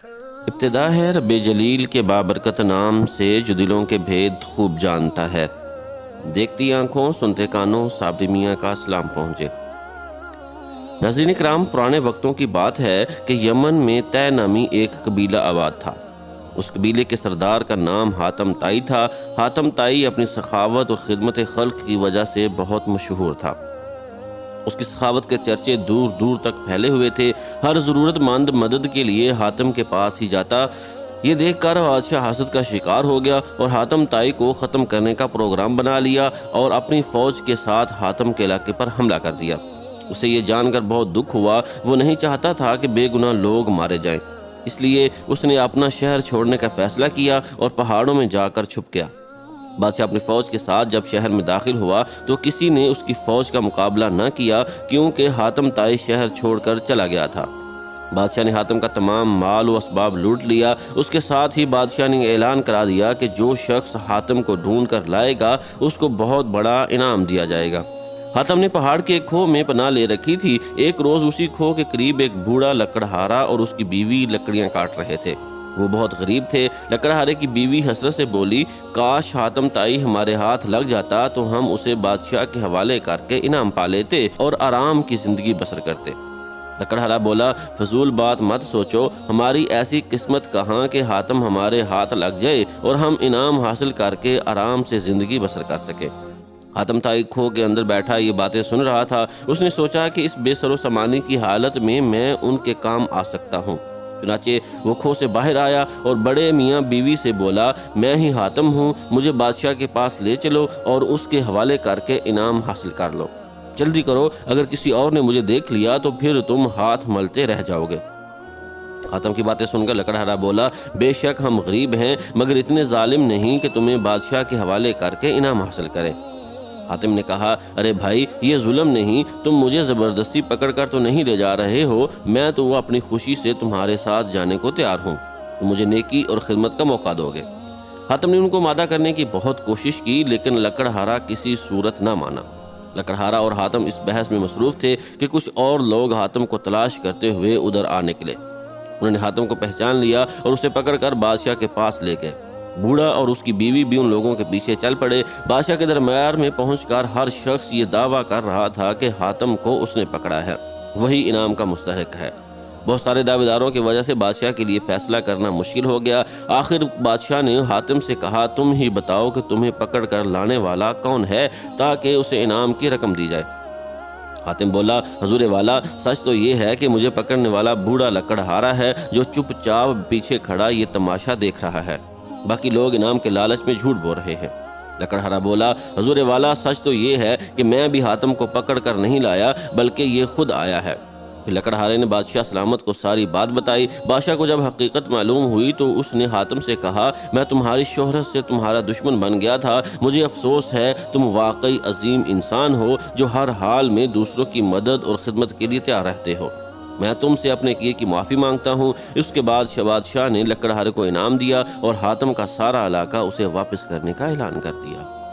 ابتدا ہے رب جلیل کے بابرکت نام سے جو دلوں کے بھید خوب جانتا ہے۔ دیکھتی آنکھوں سنتے کانوں صابری میاں کا سلام پہنچے۔ ناظرین کرام، پرانے وقتوں کی بات ہے کہ یمن میں طے نامی ایک قبیلہ آباد تھا۔ اس قبیلے کے سردار کا نام حاتم طائی تھا۔ حاتم طائی اپنی سخاوت اور خدمت خلق کی وجہ سے بہت مشہور تھا۔ اس کی سخاوت کے چرچے دور دور تک پھیلے ہوئے تھے۔ ہر ضرورت مند مدد کے لیے حاتم کے پاس ہی جاتا۔ یہ دیکھ کر بادشاہ حسد کا شکار ہو گیا اور حاتم طائی کو ختم کرنے کا پروگرام بنا لیا اور اپنی فوج کے ساتھ حاتم کے علاقے پر حملہ کر دیا۔ اسے یہ جان کر بہت دکھ ہوا۔ وہ نہیں چاہتا تھا کہ بے گناہ لوگ مارے جائیں، اس لیے اس نے اپنا شہر چھوڑنے کا فیصلہ کیا اور پہاڑوں میں جا کر چھپ گیا۔ بادشاہ اپنی فوج کے ساتھ جب شہر میں داخل ہوا تو کسی نے اس کی فوج کا مقابلہ نہ کیا، کیونکہ حاتم طائی شہر چھوڑ کر چلا گیا تھا۔ بادشاہ نے حاتم کا تمام مال و اسباب لوٹ لیا۔ اس کے ساتھ ہی بادشاہ نے اعلان کرا دیا کہ جو شخص حاتم کو ڈھونڈ کر لائے گا اس کو بہت بڑا انعام دیا جائے گا۔ حاتم نے پہاڑ کے ایک کھو میں پناہ لے رکھی تھی۔ ایک روز اسی کھو کے قریب ایک بوڑھا لکڑہارا اور اس کی بیوی لکڑیاں کاٹ رہے تھے۔ وہ بہت غریب تھے۔ لکڑہارے کی بیوی حسرت سے بولی، کاش حاتم طائی ہمارے ہاتھ لگ جاتا تو ہم اسے بادشاہ کے حوالے کر کے انعام پا لیتے اور آرام کی زندگی بسر کرتے۔ لکڑہارا بولا، فضول بات مت سوچو، ہماری ایسی قسمت کہاں کہ حاتم ہمارے ہاتھ لگ جائے اور ہم انعام حاصل کر کے آرام سے زندگی بسر کر سکے۔ حاتم طائی کھو کے اندر بیٹھا یہ باتیں سن رہا تھا۔ اس نے سوچا کہ اس بے سر و سامانی کی حالت میں ان کے کام آ سکتا ہوں۔ چنانچہ وہ کھو سے باہر آیا اور بڑے میاں بیوی سے بولا، میں ہی حاتم ہوں، مجھے بادشاہ کے پاس لے چلو اور اس کے حوالے کر کے انعام حاصل کر لو۔ جلدی کرو، اگر کسی اور نے مجھے دیکھ لیا تو پھر تم ہاتھ ملتے رہ جاؤ گے۔ حاتم کی باتیں سن کر لکڑہارا بولا، بے شک ہم غریب ہیں مگر اتنے ظالم نہیں کہ تمہیں بادشاہ کے حوالے کر کے انعام حاصل کریں۔ حاتم نے کہا، ارے بھائی، یہ ظلم نہیں، تم مجھے زبردستی پکڑ کر تو نہیں لے جا رہے ہو، میں تو اپنی خوشی سے تمہارے ساتھ جانے کو تیار ہوں، تم مجھے نیکی اور خدمت کا موقع دو گے۔ حاتم نے ان کو مادہ کرنے کی بہت کوشش کی لیکن لکڑہارا کسی صورت نہ مانا۔ لکڑہارا اور حاتم اس بحث میں مصروف تھے کہ کچھ اور لوگ حاتم کو تلاش کرتے ہوئے ادھر آ نکلے۔ انہوں نے حاتم کو پہچان لیا اور اسے پکڑ کر بادشاہ کے پاس لے گئے۔ بوڑھا اور اس کی بیوی بھی ان لوگوں کے پیچھے چل پڑے۔ بادشاہ کے درمیان میں پہنچ کر ہر شخص یہ دعویٰ کر رہا تھا کہ حاتم کو اس نے پکڑا ہے، وہی انعام کا مستحق ہے۔ بہت سارے دعوے داروں کی وجہ سے بادشاہ کے لیے فیصلہ کرنا مشکل ہو گیا۔ آخر بادشاہ نے حاتم سے کہا، تم ہی بتاؤ کہ تمہیں پکڑ کر لانے والا کون ہے تاکہ اسے انعام کی رقم دی جائے۔ حاتم بولا، حضور والا، سچ تو یہ ہے کہ مجھے پکڑنے والا بوڑھا لکڑہارا ہے جو چپ چاپ پیچھے کھڑا یہ تماشا دیکھ رہا ہے، باقی لوگ انعام کے لالچ میں جھوٹ بول رہے ہیں۔ لکڑہارا بولا، حضور والا، سچ تو یہ ہے کہ میں بھی حاتم کو پکڑ کر نہیں لایا بلکہ یہ خود آیا ہے۔ پھر لکڑہارے نے بادشاہ سلامت کو ساری بات بتائی۔ بادشاہ کو جب حقیقت معلوم ہوئی تو اس نے حاتم سے کہا، میں تمہاری شہرت سے تمہارا دشمن بن گیا تھا، مجھے افسوس ہے، تم واقعی عظیم انسان ہو جو ہر حال میں دوسروں کی مدد اور خدمت کے لیے تیار رہتے ہو۔ میں تم سے اپنے کیے کی معافی مانگتا ہوں۔ اس کے بعد بادشاہ نے لکڑہارے کو انعام دیا اور حاتم کا سارا علاقہ اسے واپس کرنے کا اعلان کر دیا۔